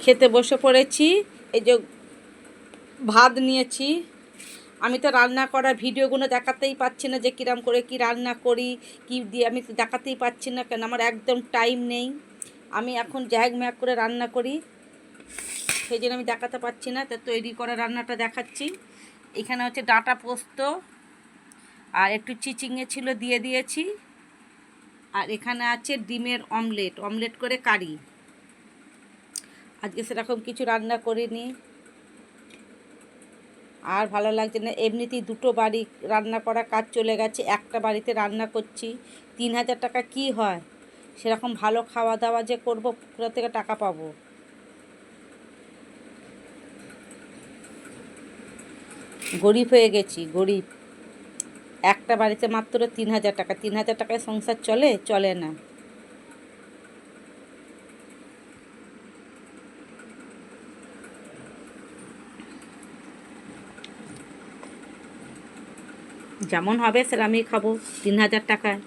খেতে বসে পড়েছি। এই যে ভাত নিয়েছি। আমি তো রান্না করা ভিডিওগুলো দেখাতেই পাচ্ছি না যে কিরম করে কি রান্না করি, কি দিয়ে আমি তো দেখাতেই পাচ্ছি না, কেন আমার একদম টাইম নেই। আমি এখন জ্যাগ ম্যাগ করে রান্না করি, সেই জন্য আমি দেখাতে পাচ্ছি না। তা তৈরি করা রান্নাটা দেখাচ্ছি। এখানে হচ্ছে ডাঁটা পোস্ত আর একটু চিচিঙে ছিল দিয়ে দিয়েছি। আর এখানে আছে ডিমের অমলেট, অমলেট করে কারি। আজকে সেরকম কিছু রান্না করিনি, আর ভালো লাগছে না। এমনিতেই দুটো বাড়ি রান্না করা কাজ চলে গেছে, একটা বাড়িতে রান্না করছি। 3,000 টাকা কি হয়? সেরকম ভালো খাওয়া দাওয়া যে করবো, কোথা থেকে টাকা পাবো? গরিব হয়ে গেছি, গরিব। একটা বাড়িতে মাত্র 3,000 টাকা, 3,000 টাকায় সংসার চলে? চলে না। যেমন হবে সেরকমই খাবো 3,000 টাকায়।